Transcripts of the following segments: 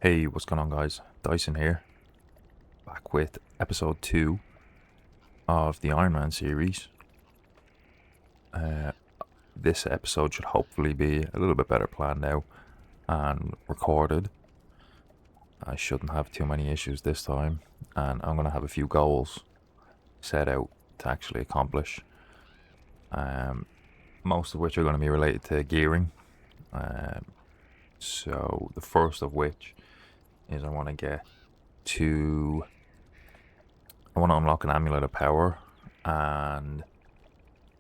Hey, what's going on, guys? Dyson here, back with episode 2 of the Ironman series. Uh, this episode should hopefully be a little bit better planned out and recorded. I shouldn't have too many issues this time, and I'm going to have a few goals set out to actually accomplish, most of which are going to be related to gearing. So, the first of which is I want to unlock an amulet of power and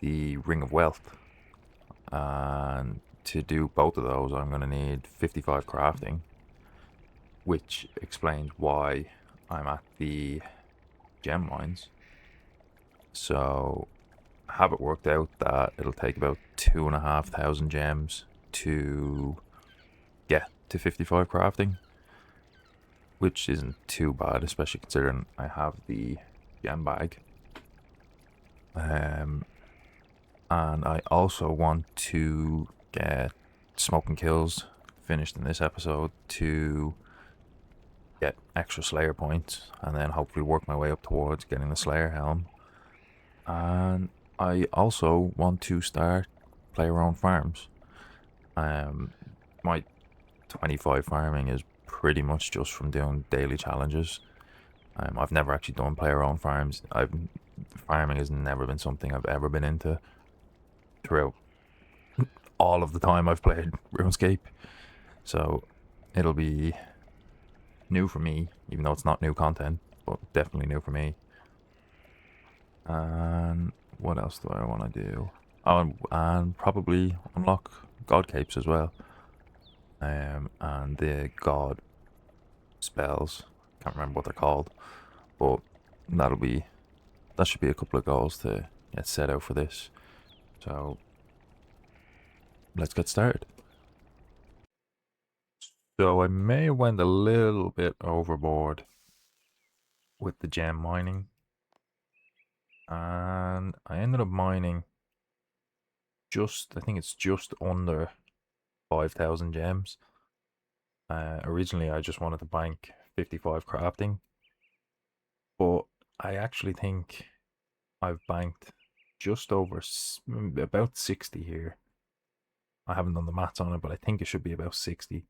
the ring of wealth. And to do both of those, I'm going to need 55 crafting, which explains why I'm at the gem mines. So, I have it worked out that it'll take about 2,500 gems to get to 55 crafting, which isn't too bad, especially considering I have the gem bag. And I also want to get smoking kills finished in this episode to get extra Slayer points, and then hopefully work my way up towards getting the Slayer helm. And I also want to start player-owned farms. My 25 farming is pretty much just from doing daily challenges. I've never actually done player-owned farms. Farming has never been something I've ever been into throughout all of the time I've played RuneScape. So it'll be new for me, even though it's not new content, but definitely new for me. And what else do I want to do? Oh, and probably unlock god capes as well. And the god spells. Can't remember what they're called, but that should be a couple of goals to get set out for this. So let's get started. So I may have went a little bit overboard with the gem mining, and I ended up mining I think it's just under 5,000 gems. Originally I just wanted to bank 55 crafting, but I actually think I've banked just over about 60 here. I haven't done the maths on it, but I think it should be about 60.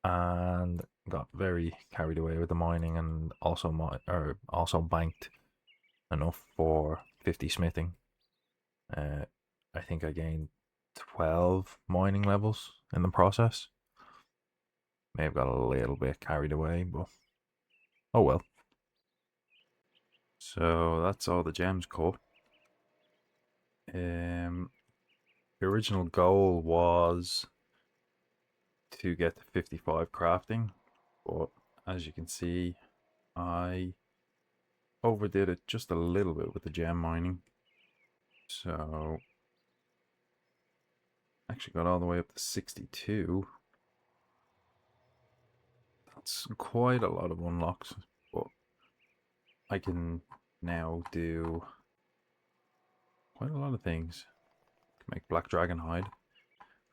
And got very carried away with the mining, and also banked enough for 50 smithing. I think I gained 12 mining levels in the process. May have got a little bit carried away, but oh well. So that's all the gems cut. The original goal was to get to 55 crafting, but as you can see, I overdid it just a little bit with the gem mining. So actually got all the way up to 62. That's quite a lot of unlocks, but I can now do quite a lot of things. Can make black dragon hide,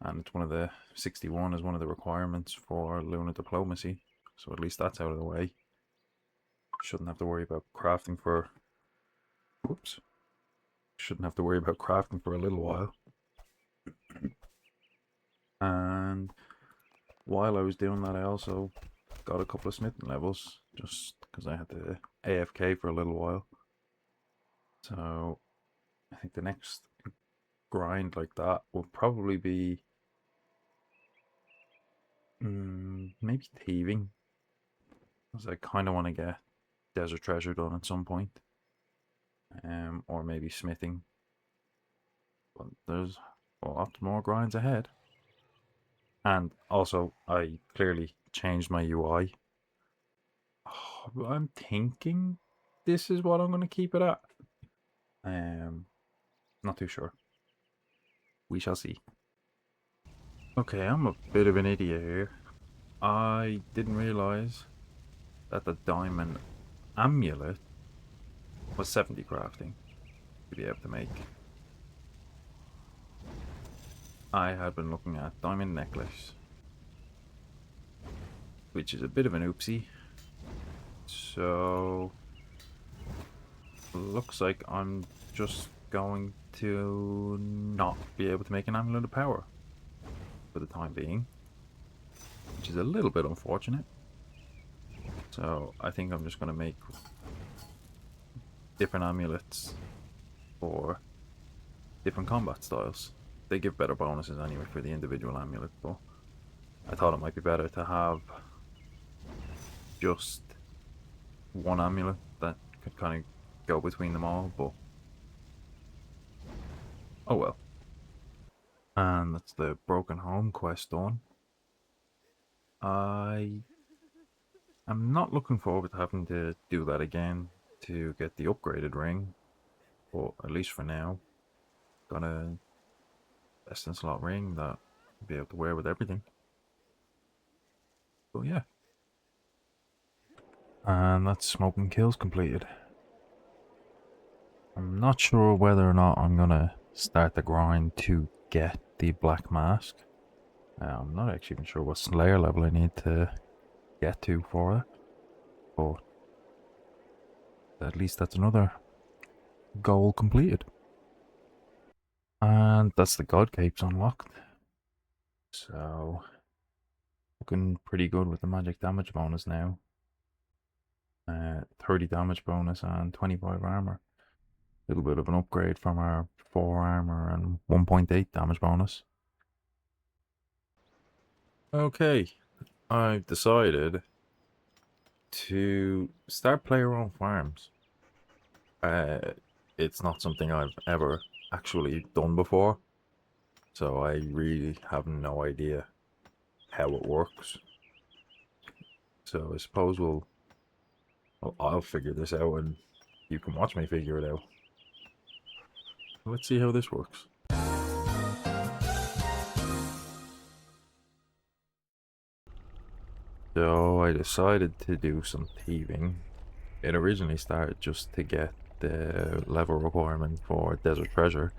and it's 61 is one of the requirements for lunar diplomacy, so at least that's out of the way. Shouldn't have to worry about crafting for a little while. And while I was doing that, I also got a couple of smithing levels, just because I had to AFK for a little while. So I think the next grind like that will probably be maybe thieving, because I kind of want to get desert treasure done at some point, or maybe smithing. But there's lots more grinds ahead. And also, I clearly changed my UI. I'm thinking this is what I'm going to keep it at. Not too sure. We shall see. Okay, I'm a bit of an idiot here. I didn't realize that the diamond amulet was 70 crafting to be able to make. I had been looking at diamond necklace, which is a bit of an oopsie. So looks like I'm just going to not be able to make an amulet of power for the time being, which is a little bit unfortunate. So I think I'm just going to make different amulets for different combat styles. They give better bonuses anyway for the individual amulet, but I thought it might be better to have just one amulet that could kind of go between them all, but oh well. And that's the Broken Home quest done. I am not looking forward to having to do that again to get the upgraded ring, but at least for now, got a best in slot ring that I'll be able to wear with everything. But yeah. And that's Smoking Kills completed. I'm not sure whether or not I'm gonna start the grind to get the Black Mask. I'm not actually even sure what Slayer level I need to get to for it, but at least that's another goal completed. And that's the God Capes unlocked. So, looking pretty good with the magic damage bonus now. 30 damage bonus and 25 armor. A little bit of an upgrade from our 4 armor and 1.8 damage bonus. Okay, I've decided to start player own farms. It's not something I've ever actually done before, so I really have no idea how it works. So I suppose I'll figure this out and you can watch me figure it out. Let's see how this works. So I decided to do some thieving. It originally started just to get the level requirement for Desert Treasure,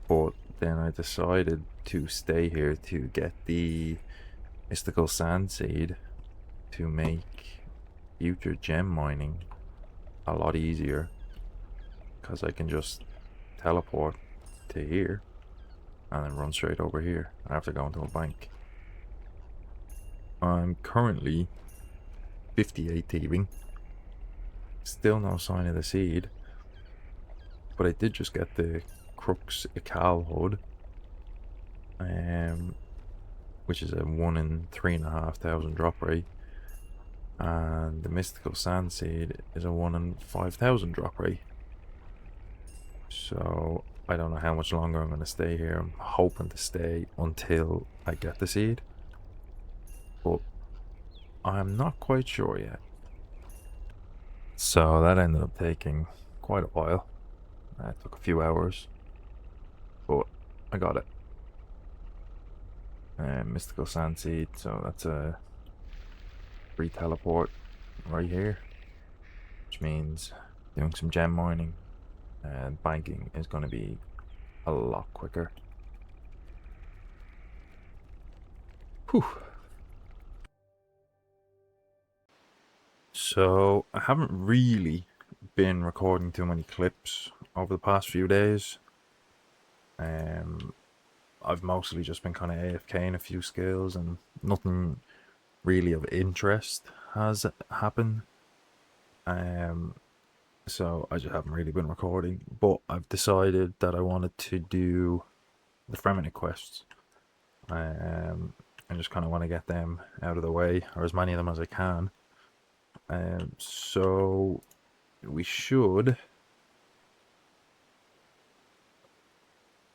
but then I decided to stay here to get the Mystical Sand Seed to make future gem mining a lot easier, because I can just teleport to here and then run straight over here after going to a bank. I'm currently 58 thieving. Still no sign of the seed, but I did just get the Crux Ical hood, which is a 1 in 3,500 drop rate, and the Mystical Sand Seed is a 1 in 5,000 drop rate. So I don't know how much longer I'm going to stay here. I'm hoping to stay until I get the seed, but I'm not quite sure yet. So that ended up taking quite a while. It took a few hours, but I got it. Mystical Sand Seed, so that's a free teleport right here, which means doing some gem mining and banking is going to be a lot quicker. Whew. So I haven't really been recording too many clips over the past few days. I've mostly just been kind of AFKing a few skills, and nothing really of interest has happened. So I just haven't really been recording, but I've decided that I wanted to do the Fremennik quests. I just kind of want to get them out of the way, or as many of them as I can. So we should...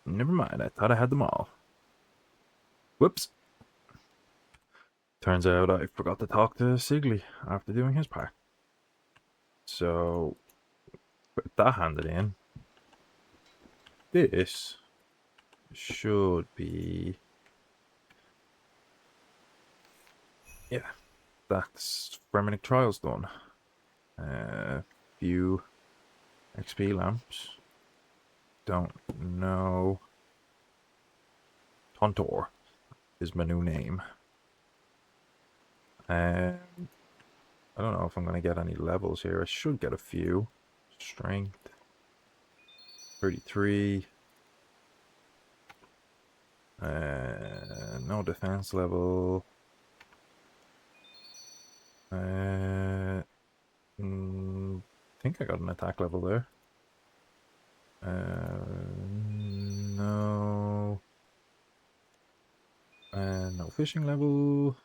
Never mind, I thought I had them all. Whoops. Turns out I forgot to talk to Sigley after doing his part. So, with that handed in, this should be... Yeah, that's Fremennik Trials done. Few XP lamps. Don't know. Tontor is my new name. I don't know if I'm going to get any levels here. I should get a few. Strength. 33. No defense level. Think I got an attack level there. No. No fishing level.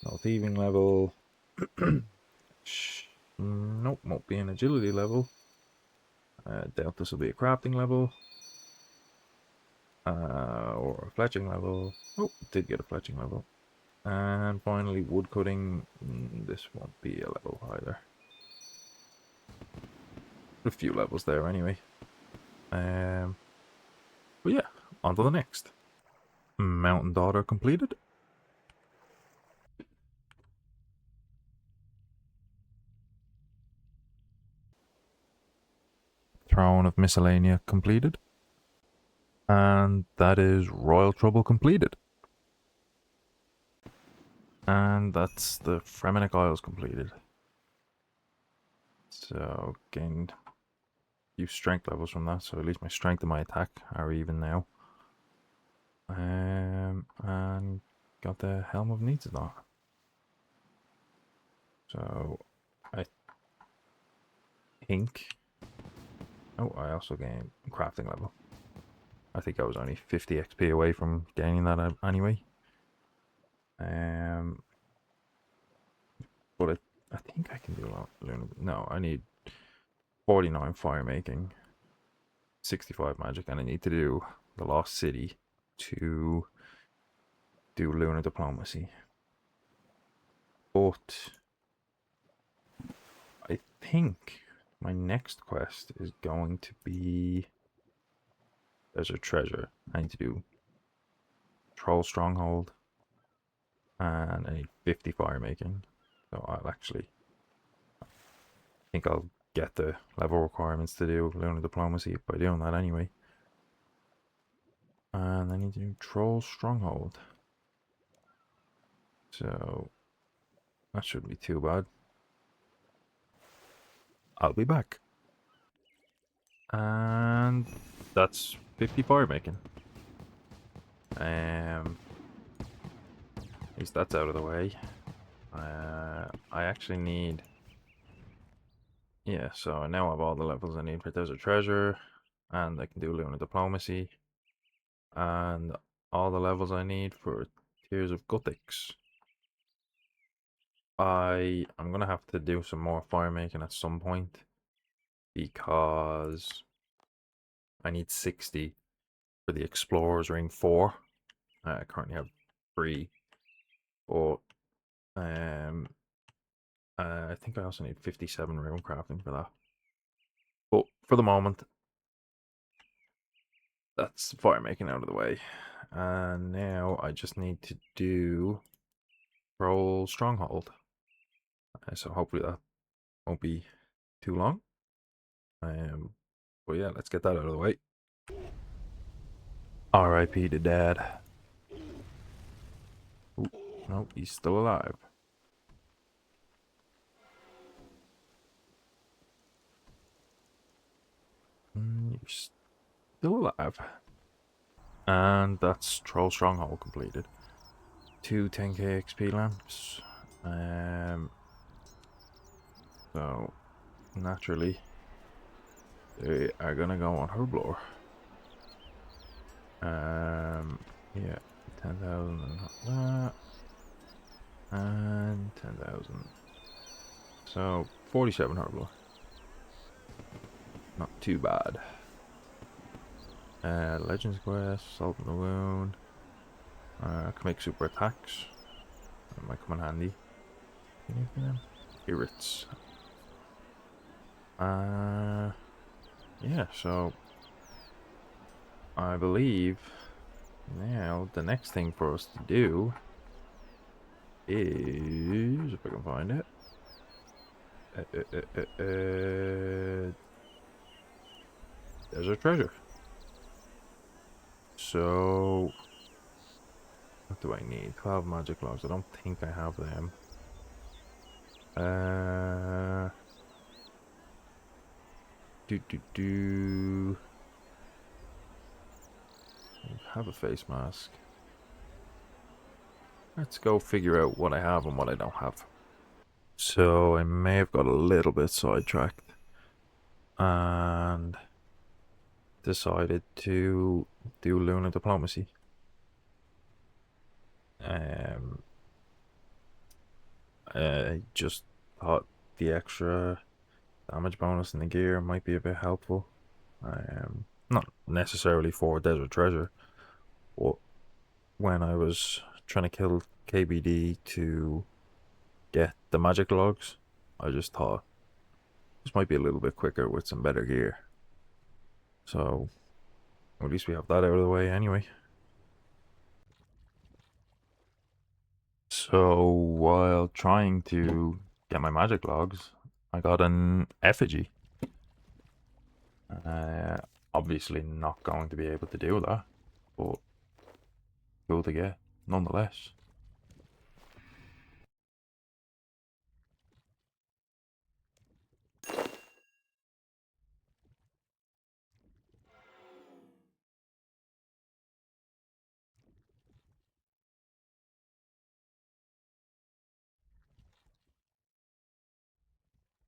No thieving level. Nope, won't be an agility level. Doubt this will be a crafting level. Or a fletching level. Oh, did get a fletching level. And finally, woodcutting. This won't be a level either. A few levels there anyway. But yeah, on to the next. Mountain Daughter completed. Throne of Miscellanea completed. And that is Royal Trouble completed. And that's the Fremenic Isles completed. So gained a few strength levels from that, so at least my strength and my attack are even now. And got the Helm of Needs-Not. So I think... Oh, I also gained crafting level. I think I was only 50 XP away from gaining that anyway. But I think I can do a lot. No, I need 49 fire making, 65 magic, and I need to do the Lost City to do lunar diplomacy. But I think my next quest is going to be Desert Treasure. I need to do Troll Stronghold, and I need 50 fire making. So I'll actually think I'll get the level requirements to do lunar diplomacy by doing that anyway. And I need to do Troll Stronghold. So that shouldn't be too bad. I'll be back. And that's 50 fire making. At least that's out of the way. I actually need... Yeah, so now I have all the levels I need for Desert Treasure. And I can do Lunar Diplomacy. And all the levels I need for Tears of Guthix. I'm gonna have to do some more fire making at some point. Because I need 60 for the Explorer's Ring 4. I currently have 3. But I think I also need 57 rune crafting for that. But for the moment, that's fire making out of the way. And now I just need to do Troll Stronghold. So hopefully that won't be too long. But yeah, let's get that out of the way. R.I.P. to Dad. Ooh, no, he's still alive. You're still alive. And that's Troll Stronghold completed. 2 10k XP lamps. So naturally they are gonna go on Herblore. Yeah, 10,000 and that. And 10,000. So 47 Herblore. Not too bad. Legends Quest, Salt in the Wound. Can make super attacks. That might come in handy. Anything then? Irrits. Yeah, so I believe now the next thing for us to do is, if I can find it, there's a treasure. So What do I need? 12 magic logs. I don't think I have them. Do. Have a face mask. Let's go figure out what I have and what I don't have. So I may have got a little bit sidetracked and decided to do lunar diplomacy. I just thought the extra damage bonus in the gear might be a bit helpful. Not necessarily for Desert Treasure, but when I was trying to kill KBD to get the magic logs, I just thought this might be a little bit quicker with some better gear. So at least we have that out of the way anyway. So while trying to get my magic logs, I got an effigy. Obviously not going to be able to do that, but cool to get nonetheless.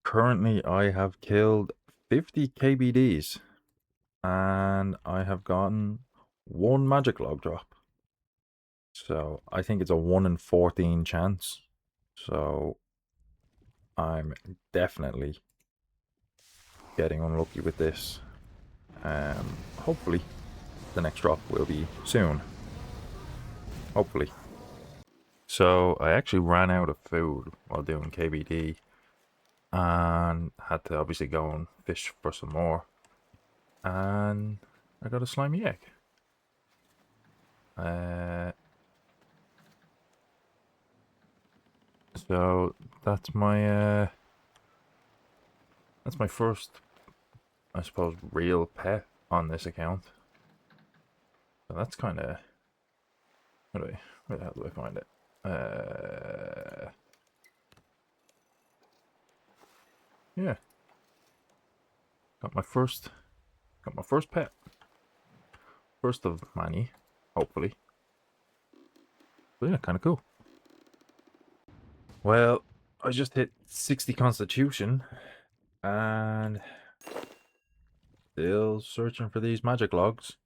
Currently, I have killed 50 KBDs and I have gotten one magic log drop. So I think it's a 1 in 14 chance. So I'm definitely getting unlucky with this. Hopefully the next drop will be soon. Hopefully. So I actually ran out of food while doing KBD and had to obviously go and fish for some more. And I got a slimy egg. So that's my first, I suppose, real pet on this account. So that's kind of, where the hell do I find it? Yeah, got my first pet, first of many, hopefully. But yeah, kind of cool. Well, I just hit 60 constitution and still searching for these magic logs.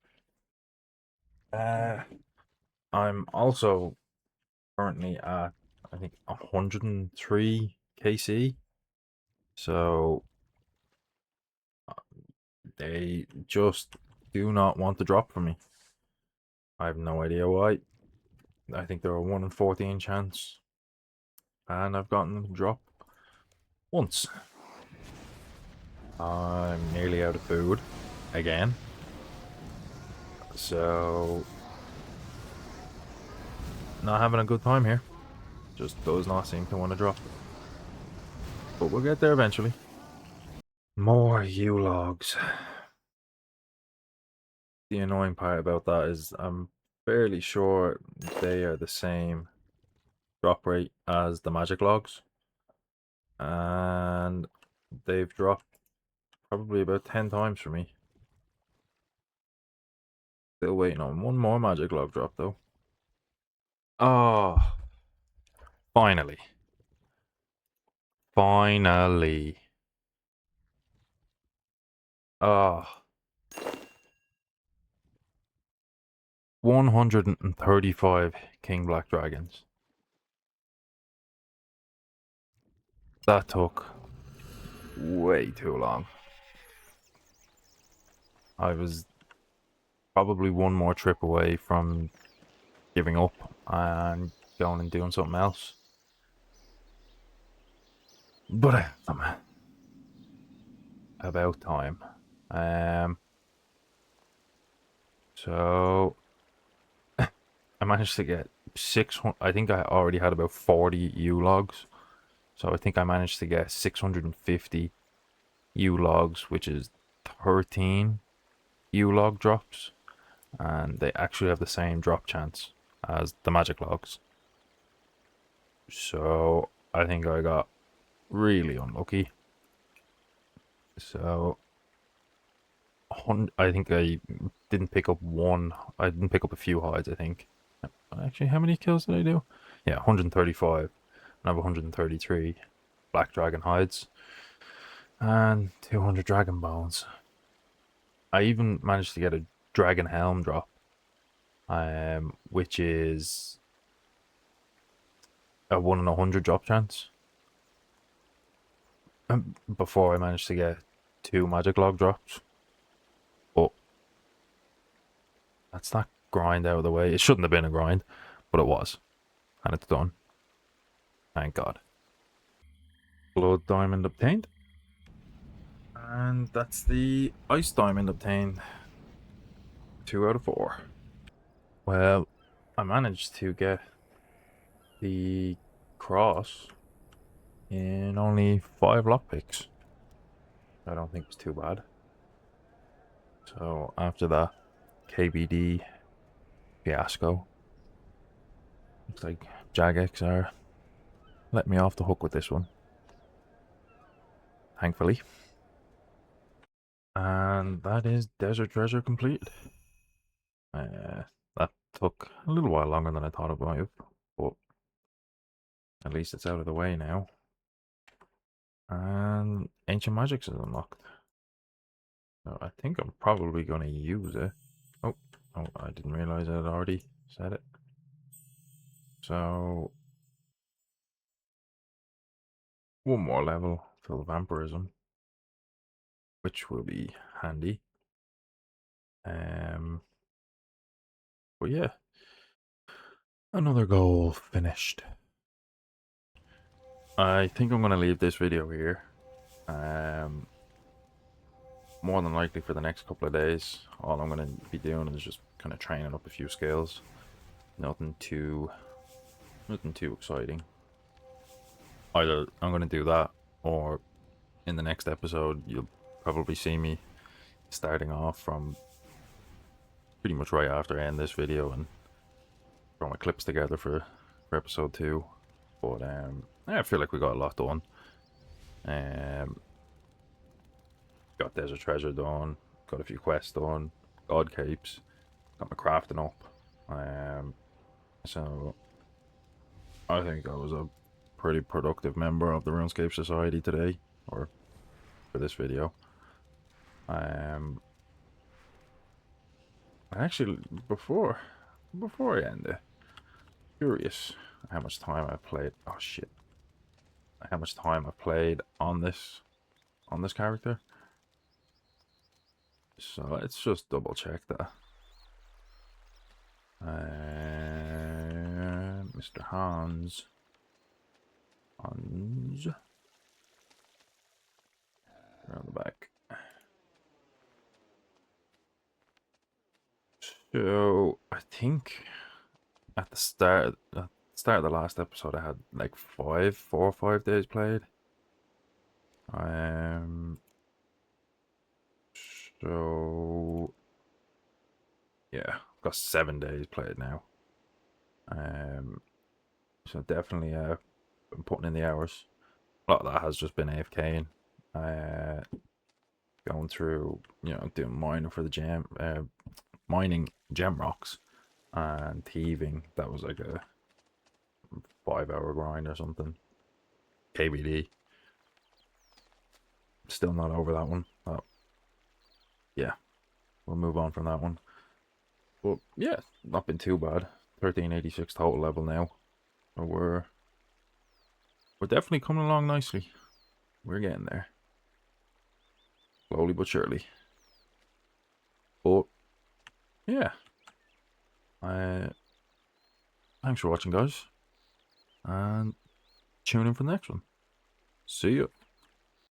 I'm also currently at, I think, 103 KC. So they just do not want to drop for me. I have no idea why. I think they're a 1 in 14 chance. And I've gotten them to drop once. I'm nearly out of food again. So not having a good time here. Just does not seem to want to drop. But we'll get there eventually. More U-logs. The annoying part about that is I'm fairly sure they are the same drop rate as the magic logs. And they've dropped probably about 10 times for me. Still waiting on one more magic log drop though. Oh, finally. Finally. Oh. 135 King Black Dragons. That took way too long. I was probably one more trip away from giving up and going and doing something else. But about time. So I managed to get 600. I think I already had about 40 U logs. So I think I managed to get 650 U logs, which is 13 U log drops. And they actually have the same drop chance. as the magic logs. So I think I got really unlucky. So I think I didn't pick up one. I didn't pick up a few hides, I think. Actually, how many kills did I do? Yeah, 135. And I have 133 black dragon hides and 200 dragon bones. I even managed to get a dragon helm drop, which is a 1 in 100 drop chance. Before I managed to get 2 magic log drops. But that's that grind out of the way. It shouldn't have been a grind, but it was. And it's done. Thank God. Blood diamond obtained. And that's the ice diamond obtained. 2 out of 4. Well, I managed to get the cross in only 5 lockpicks. I don't think it was too bad. So after that KBD fiasco, looks like Jagex are letting me off the hook with this one. Thankfully. And that is Desert Treasure complete. That took a little while longer than I thought it might have, but at least it's out of the way now. And Ancient Magics is unlocked. So I think I'm probably going to use it. Oh, I didn't realize I had already said it. So, one more level for vampirism, which will be handy. But yeah, another goal finished. I think I'm going to leave this video here. More than likely for the next couple of days, all I'm going to be doing is just kind of training up a few skills. Nothing too exciting. Either I'm going to do that, or in the next episode, you'll probably see me starting off from pretty much right after I end this video and throw my clips together for episode 2. But I feel like we got a lot done. Got Desert Treasure done, got a few quests done, God Capes, got my crafting up. So I think I was a pretty productive member of the RuneScape Society today, or for this video. Actually, before I end it, curious how much time I played. Oh shit! How much time I played on this character? So let's just double check that. Mr. Hans. Around the back. So I think at the start of the last episode, I had like 4 or 5 days played. So yeah, I've got 7 days played now. So definitely I'm putting in the hours. A lot of that has just been AFKing. Going through, doing mining for the gem, mining gem rocks, and thieving. That was like a 5-hour grind or something. KBD. Still not over that one. But yeah, we'll move on from that one. But yeah, not been too bad. 1386 total level now. So we're definitely coming along nicely. We're getting there. Slowly but surely. But yeah. Thanks for watching, guys. And tune in for the next one. See ya.